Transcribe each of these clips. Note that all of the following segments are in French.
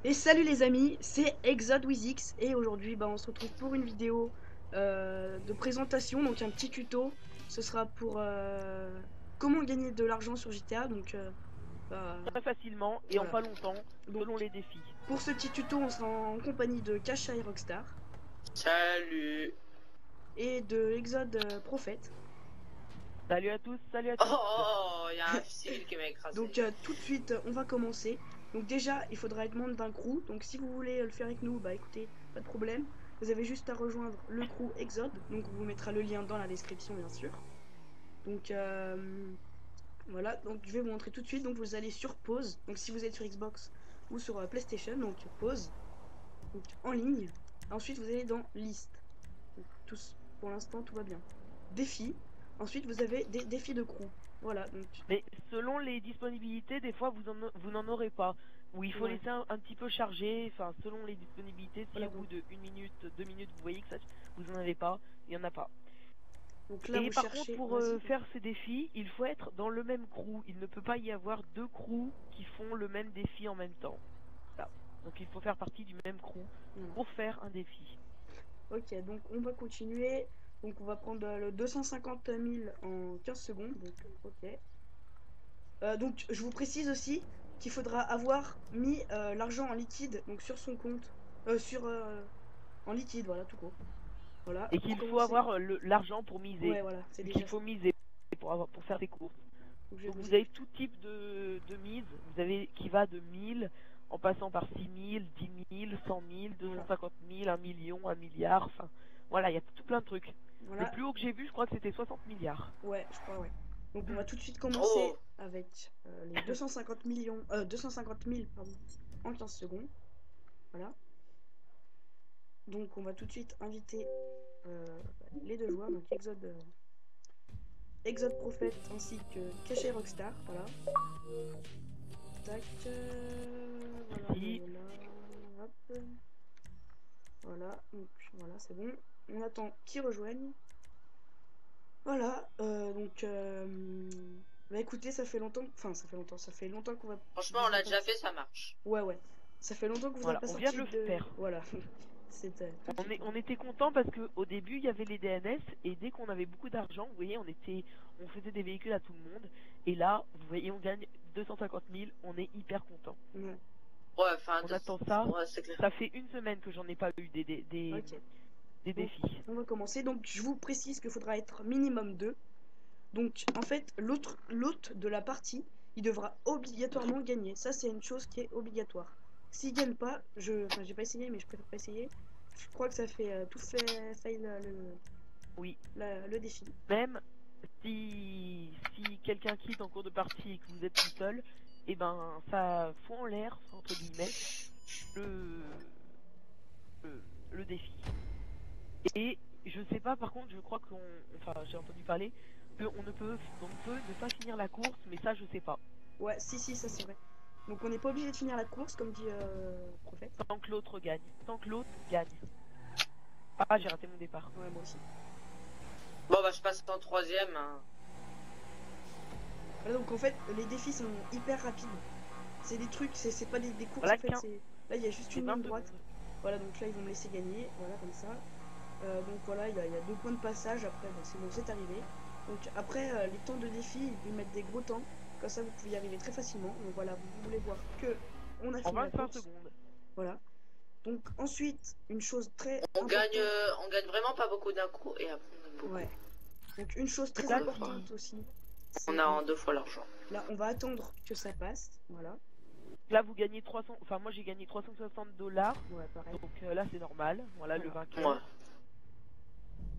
Et salut les amis, c'est ExodeWizX et aujourd'hui on se retrouve pour une vidéo de présentation, donc un petit tuto. Ce sera pour comment gagner de l'argent sur GTA, bah, Très facilement et en voilà. pas longtemps, Donc selon les défis. pour ce petit tuto, on sera en compagnie de Kasha et Rockstar Salut. et de Exode Prophète. Salut à tous, salut à toutes. Oh, il y a un civil qui m'a écrasé. Donc tout de suite, on va commencer. Donc déjà, il faudra être membre d'un crew. Donc si vous voulez le faire avec nous, bah écoutez, pas de problème. Vous avez juste à rejoindre le crew Exode. Donc on vous mettra le lien dans la description, bien sûr. Donc voilà, donc je vais vous montrer tout de suite. Donc vous allez sur pause. Donc si vous êtes sur Xbox ou sur PlayStation, donc pause. Donc en ligne. Ensuite vous allez dans liste. Donc, tous, pour l'instant tout va bien. Défis. Ensuite vous avez des défis de crew. Voilà, donc Mais selon les disponibilités, des fois vous n'en aurez pas. Ou il faut ouais. laisser un petit peu charger, enfin selon les disponibilités, si Voilà, au bout donc, de 1 minute, 2 minutes, vous voyez que vous en avez pas, il y en a pas. donc là Et vous par contre, cherchez. pour Vas-y. faire ces défis, il faut être dans le même crew. Il ne peut pas y avoir deux crews qui font le même défi en même temps. Voilà. Donc il faut faire partie du même crew Voilà. pour faire un défi. Ok, donc on va continuer. Donc on va prendre le 250 000 en 15 secondes. Donc ok. Donc je vous précise aussi qu'il faudra avoir mis l'argent en liquide, donc sur son compte, en liquide, voilà tout court. Voilà. Et Pour qu'il faut commencer. avoir l'argent pour miser. Ouais, voilà, c'est Donc il déjà faut ça. miser pour faire des courses. Donc je vais Donc vous vous avez expliquer. tout type de mise. Vous avez qui va de 1000 en passant par 6000, 10 000, 100 000, Voilà. 250 000, 1 million, 1 milliard. Enfin, voilà, il y a tout plein de trucs. Le Voilà. plus haut que j'ai vu, je crois que c'était 60 milliards. Ouais, je crois, ouais. Donc on va tout de suite commencer Oh, avec les 250 000 pardon, en 15 secondes. Voilà. Donc on va tout de suite inviter les deux joueurs, donc Exode Prophet ainsi que Caché Rockstar. Voilà. Tac. Voilà, Merci. voilà, voilà. Hop. Voilà. Donc voilà, c'est bon. On attend qu'ils rejoignent. Voilà. Bah écoutez, ça fait longtemps. Enfin, ça fait longtemps qu'on va. franchement, on Vous a l'a pas. déjà fait, ça marche. Ouais, ouais. Ça fait longtemps que vous n'avez Voilà, pas on vient de sorti le de. faire. Voilà. C'était tout de suite. On était content parce que au début il y avait les DNS et dès qu'on avait beaucoup d'argent, vous voyez, on faisait des véhicules à tout le monde et là, vous voyez, on gagne 250 000, on est hyper content. Ouais. Ouais, enfin, On attend ça. ouais, c'est clair. Ça fait une semaine que j'en ai pas eu Ok. des Donc, défis. on va commencer. Donc, je vous précise qu'il faudra être minimum 2. Donc, en fait, l'hôte de la partie, il devra obligatoirement gagner. Ça, c'est une chose qui est obligatoire. S'il gagne pas, enfin, j'ai pas essayé, mais je préfère pas essayer. Je crois que ça fait tout fait fail Oui, le défi. même si quelqu'un quitte en cours de partie et que vous êtes tout seul, et ben ça fout en l'air, entre guillemets, le, le défi. Et je sais pas, par contre, je crois enfin j'ai entendu parler qu'on on peut ne pas finir la course, mais ça je sais pas. Ouais, si, ça c'est vrai. Donc, on n'est pas obligé de finir la course, comme dit Prophète. Tant que l'autre gagne. Tant que l'autre gagne. Ah, j'ai raté mon départ. Ouais, moi aussi. Bon, bah, je passe en troisième. Hein. Voilà, donc en fait, les défis sont hyper rapides. C'est des trucs, c'est pas des courses Voilà, en fait. Là, il y a juste c'est une 20 ligne droite. secondes. Voilà, donc là, ils vont me laisser gagner. Voilà, comme ça. Donc voilà, il y a 2 points de passage. Après, bah, c'est bon, c'est arrivé. Donc après, les temps de défi, ils mettent des gros temps. Comme ça, vous pouvez y arriver très facilement. Donc voilà, vous voulez voir que on a En fini la 25 course. secondes. Voilà. Donc ensuite, une chose très On importante. gagne, on gagne vraiment pas beaucoup d'un coup et après on gagne beaucoup. Ouais. Donc une chose très Là, importante aussi. On a en 2 fois l'argent. Là, on va attendre que ça passe. Voilà. là, vous gagnez 300. Enfin, moi j'ai gagné 360 $. Ouais, pareil. Donc là, c'est normal. Voilà, le Voilà. vainqueur. Ouais.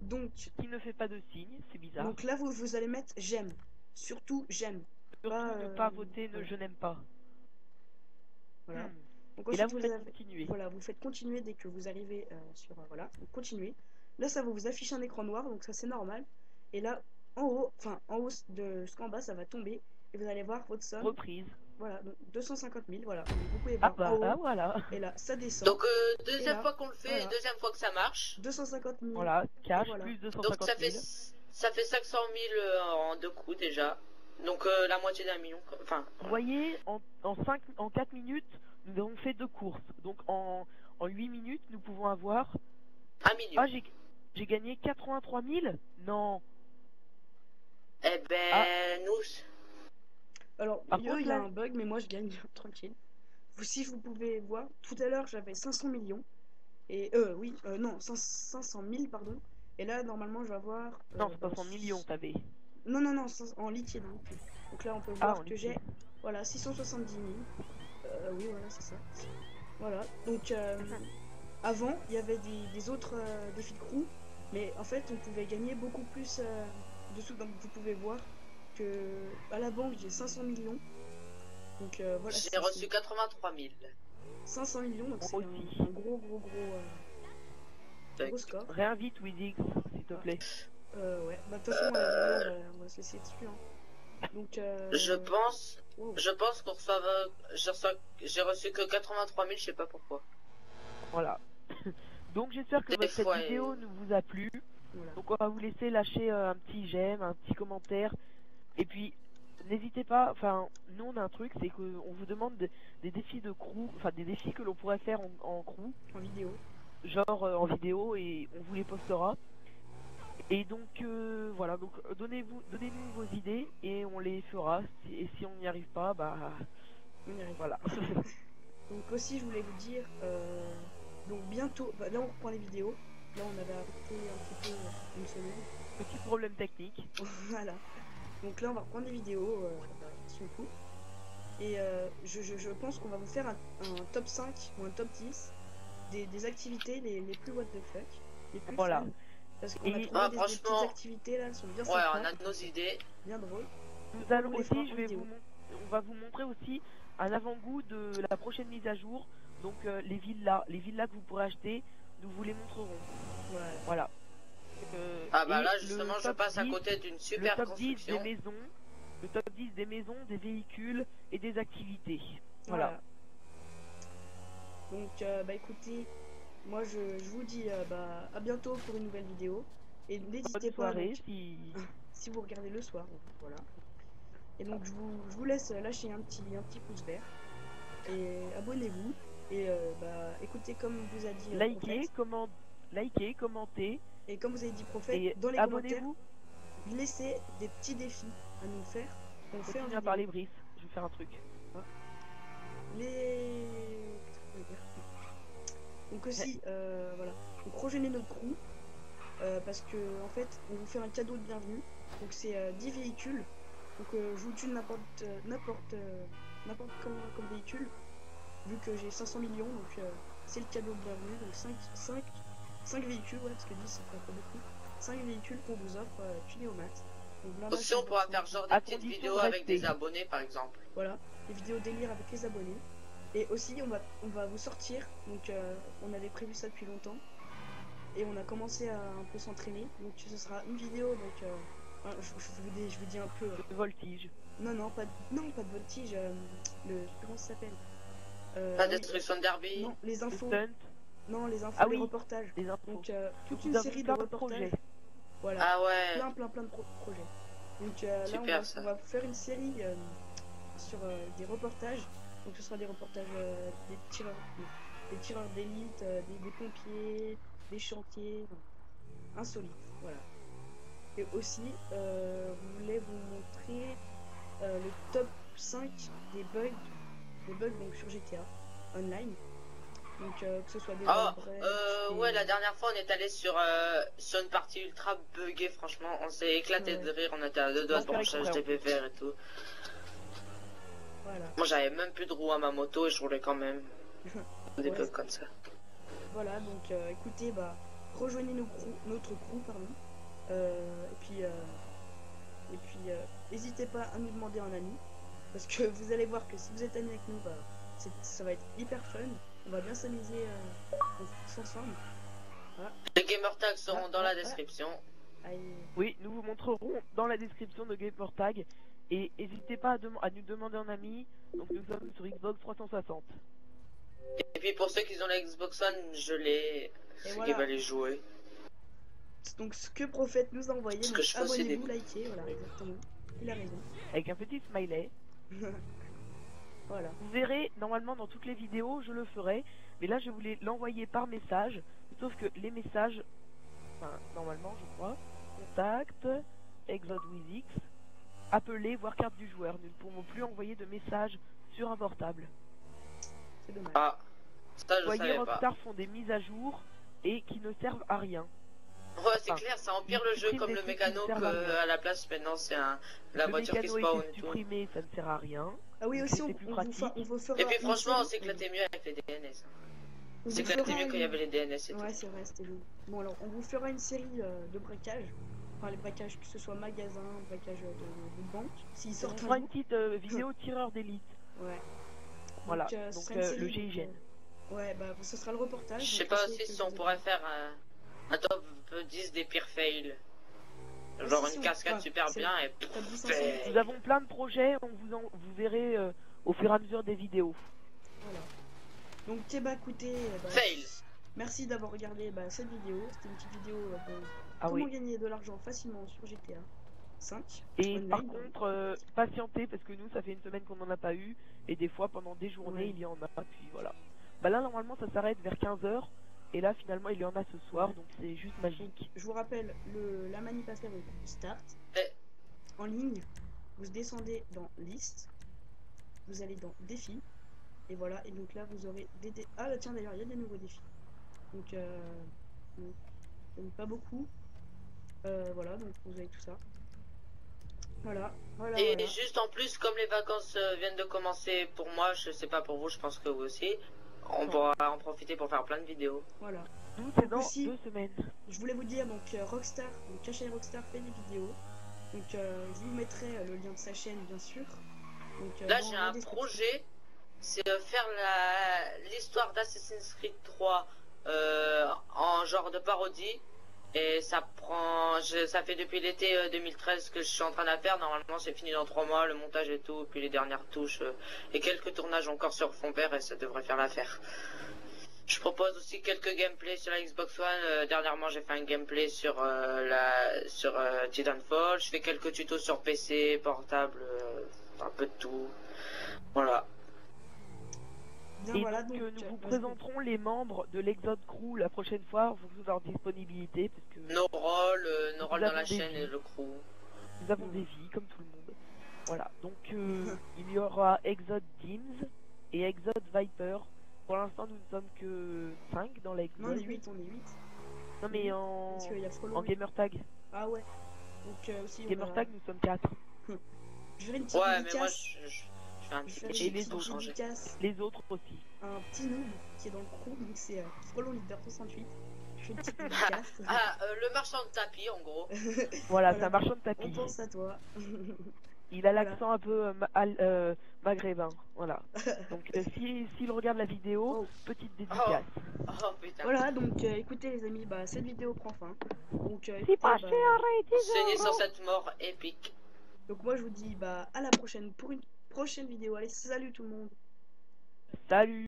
Donc, Qui ne fait pas de signe, c'est bizarre. donc là, vous allez mettre j'aime. Surtout j'aime. Surtout ne pas voter Voilà. je n'aime pas. Voilà. Hmm. Donc Et là, ensuite vous faites continuer. voilà, vous faites continuer dès que vous arrivez sur voilà, donc continuez. Là, ça va vous afficher un écran noir, donc ça c'est normal. Et là, en haut de jusqu'en bas, ça va tomber et vous allez voir votre somme. Reprise. Voilà, donc 250 000, voilà. Donc, vous pouvez Ah voir en bah haut. voilà. Et là, ça descend. Donc, deuxième là, fois qu'on le fait, voilà. deuxième fois que ça marche. 250 000. Voilà, cash voilà. plus Donc, 250 000. ça fait 500 000 en 2 coups déjà. Donc, la moitié d'1 million. Enfin, Vous voyez, en 4 minutes, nous avons fait 2 courses. Donc en 8 minutes, nous pouvons avoir... 1 million. Ah, j'ai gagné 83 000? Non. Eh ben, Ah. nous... Alors, Par il contre, y a là- un bug, mais moi je gagne tranquille. Si vous pouvez voir, tout à l'heure j'avais 500 millions. Et oui, non, 500 000, pardon. Et là, normalement, je vais avoir. Non, 500 millions, t'avais. Non, non, non, en liquide, hein. Donc là, on peut Ah, voir en que liquide. j'ai. Voilà, 670 000. Oui, voilà, c'est ça. Voilà, donc avant, il y avait des autres défis de crew. Mais en fait, on pouvait gagner beaucoup plus dessous. Donc vous pouvez voir que à la banque, j'ai 500 millions. Donc voilà, J'ai reçu 83 000. 500 millions, donc c'est Moi aussi. un gros score. Réinvite Wizix, s'il te plaît. Ouais, bah de toute façon, la vidéo, on va se laisser dessus. Hein. Donc, Je pense wow. qu'on reçoit... J'ai reçu que 83 000, je sais pas pourquoi. Voilà. Donc j'espère que Des cette fois, vidéo nous vous a plu. Voilà. Donc on va vous laisser lâcher un petit j'aime, un petit commentaire. Et puis n'hésitez pas, enfin nous on a un truc, c'est qu'on vous demande des défis de crew, enfin des défis que l'on pourrait faire en crew, En vidéo. genre en vidéo, et on vous les postera. Et donc voilà, donc donnez-nous vos idées et on les fera. Et si on n'y arrive pas, bah On y arrive. voilà. Donc aussi, je voulais vous dire, donc bientôt, bah, là on reprend les vidéos. Là on avait arrêté un petit peu une semaine. Petit problème technique. Voilà. Donc là on va reprendre les vidéos sur le coup. Et je pense qu'on va vous faire un top 5 ou un top 10 des activités les plus what the fuck. Les plus Voilà. fun. Parce qu'on a Et- trouvé des petites franchement, activités là, elles sont bien Ouais, sympas, on a nos idées. bien drôles. Nous allons On les aussi, fera en vidéo. on va vous montrer aussi un avant-goût de la prochaine mise à jour. Donc les villas que vous pourrez acheter, nous vous les montrerons. Voilà. Ah bah et là le justement je top passe à 10 côté d'une le super top 10 construction. des maisons, le top 10 des maisons, des véhicules et des activités. Voilà. Donc bah écoutez, moi je vous dis bah à bientôt pour une nouvelle vidéo. Et n'hésitez Bonne pas soirée. donc, si vous regardez le soir, voilà. Et donc je vous laisse lâcher un petit pouce vert et abonnez-vous et bah écoutez comme vous a dit Likez, commentez et comme vous avez dit Prophète et dans les commentaires, abonnez-vous. laissez des petits défis à nous faire. On fait Continue un à parler Brice, je vais faire un truc. les donc aussi voilà, donc rejoignez notre crew parce que en fait on vous fait un cadeau de bienvenue, donc c'est 10 véhicules, donc je vous tue n'importe comme véhicule vu que j'ai 500 millions, donc c'est le cadeau de bienvenue, donc 5 véhicules, ouais, parce que 10 ça fait pas beaucoup, 5 véhicules qu'on vous offre tunés au max. Donc là, Aussi on pourra faire genre À des petites condition vidéos de avec des rester. abonnés par exemple. voilà, des vidéos délire avec les abonnés. Et aussi on va vous sortir, donc on avait prévu ça depuis longtemps et on a commencé à un peu s'entraîner, donc ce sera une vidéo, donc je vous dis un peu Le voltige. non pas de voltige, comment ça s'appelle, Pas destruction de derby. non, les Le infos, stunt, non, les infos, Ah les oui. reportages, les infos. donc toute Nous une avons série de plein de reportages, projets. voilà, Ah ouais. plein de projets. Donc là Super, ça. on va faire une série sur des reportages. Donc ce sera des reportages des tireurs d'élite, des pompiers, des chantiers, insolites, voilà. Et aussi, je voulais vous montrer le top 5 des bugs donc sur GTA Online. Donc que ce soit des Ah, brèches, ouais, la dernière fois on est allé sur une partie ultra buggée, franchement, on s'est éclaté Ouais. de rire, on était à deux doigts de Bon, branchage correct, des PVR et tout. voilà. Moi j'avais même plus de roues à ma moto et je roulais quand même. Des Ouais. bugs comme ça. Voilà, donc écoutez, bah rejoignez notre crew, pardon. Et puis n'hésitez pas à nous demander un ami, parce que vous allez voir que si vous êtes amis avec nous, bah ça va être hyper fun. On va bien s'amuser tous ensemble. Les gamer tags seront dans la description. Allez, Oui, nous vous montrerons dans la description de Gamertag. Et n'hésitez pas à nous demander un ami. Donc nous sommes sur Xbox 360. Et puis pour ceux qui ont la Xbox One, je l'ai. Et Ceux voilà. qui veulent les jouer. donc ce que Prophète nous a envoyé, Parce donc que je fais aussi abonnez-vous, des- likez, voilà, exactement. Il a raison. Avec un petit smiley. Voilà. Voilà. Vous verrez, normalement dans toutes les vidéos, je le ferai. Mais là, je voulais l'envoyer par message. Sauf que les messages, enfin, normalement, je crois, contact, Exode Wizix, appeler, voir carte du joueur. Nous ne pourrons plus envoyer de messages sur un portable. C'est dommage. Ah, ça je Vous voyez, savais pas. Rockstar font des mises à jour et qui ne servent à rien. Ouais, c'est Enfin, clair, ça empire ils le jeu suppriment comme des le trucs mécano qui ne servent à rien. à la place maintenant c'est la Le voiture qui mécano spawn était et tout. supprimé, ça ne sert à rien. Ah oui, Donc aussi, c'était plus on pratique. vous fera Et puis une franchement, on série- s'éclatait mieux avec les DNS. on On vous s'éclatait fera mieux quand il y une- avait les DNS et tout. Ouais, c'est vrai, c'était joli. Bon, alors, on vous fera une série de braquages. Enfin, les braquages, que ce soit magasin, braquage de banque. S'ils On sortent fera un une jour. petite vidéo tireur d'élite. Ouais. Voilà, ce donc sera une série, le donc, GIGN. ouais, bah, ce sera le reportage. Je sais donc, pas essayez aussi que si on vous pourrait ayez- faire un top 10 des pires fails. Ah, Genre si, une on- cascade ouais, super c'est- bien et top 10 fail. insolite. Nous avons plein de projets, vous verrez au fur et à mesure des vidéos. Voilà. Donc, bah, écoutez, bah, Fail. merci d'avoir regardé cette vidéo. C'était une petite vidéo de Ah comment oui. gagner de l'argent facilement sur GTA 5. Et online. par contre, patientez parce que nous, ça fait une semaine qu'on n'en a pas eu. Et des fois, pendant des journées, Ouais. il y en a. Puis voilà. Bah là, normalement, ça s'arrête vers 15h. Et là, finalement, il y en a ce soir. Donc c'est juste magique. Je vous rappelle, la manip à faire, donc, start. Eh. En ligne, vous descendez dans liste. Vous allez dans défis. Et voilà, et donc là, vous aurez des ah, bah, tiens, d'ailleurs, il y a des nouveaux défis. Donc, pas beaucoup. Voilà, donc vous avez tout ça. Voilà, voilà, Et voilà. juste en plus, comme les vacances viennent de commencer pour moi, je sais pas pour vous, je pense que vous aussi, on pourra en profiter pour faire plein de vidéos. Voilà. Nous, c'est dans aussi, 2 semaines. Je voulais vous dire, donc Rockstar, donc Cache Rockstar fait des vidéos. Donc je vous mettrai le lien de sa chaîne, bien sûr. Donc, Là, dans j'ai la un description. projet, c'est faire l'histoire d'Assassin's Creed 3 en genre de parodie. Et ça ça fait depuis l'été 2013 que je suis en train de la faire. Normalement, c'est fini dans 3 mois, le montage et tout, puis les dernières touches et quelques tournages encore sur fond vert et ça devrait faire l'affaire. Je propose aussi quelques gameplays sur la Xbox One. Dernièrement, j'ai fait un gameplay sur Titanfall. Je fais quelques tutos sur PC, portable, un peu de tout. Voilà. Bien, Et voilà, donc, nous vous vas-y. présenterons les membres de l'Exode Crew la prochaine fois en fonction de leur disponibilité. Parce que Nos rôles dans avons la des chaîne vies. et le crew. nous avons des vies, comme tout le monde. Voilà, donc il y aura Exode Teams et Exode Viper. Pour l'instant, nous ne sommes que 5 dans Non, on est l'Exode. 8, on est 8. Non, mais en, Parce qu'il y a Frollo. en Gamertag. Ah ouais. Donc aussi, on Gamertag, nous sommes 4. je ferai une petite Ouais, mais moi, dédicace. je fais un Je petit ferai Et une les petite autres, dédicace Les autres aussi. à un petit noob qui est dans le crew. Donc c'est Frollo Leader 68. Je fais une petite dédicace. le marchand de tapis, en gros. Voilà, Voilà. c'est un marchand de On tapis. pense à toi. Il a l'accent un peu maghrébin. Voilà. Donc s'il regarde la vidéo, Oh. petite dédicace. Oh putain. Voilà, donc écoutez les amis, cette vidéo prend fin. Donc C'est écoutez, pas cher, et 10 Saigner euros. sur cette mort épique. donc moi je vous dis à la prochaine pour une prochaine vidéo. Allez, salut tout le monde. Salut.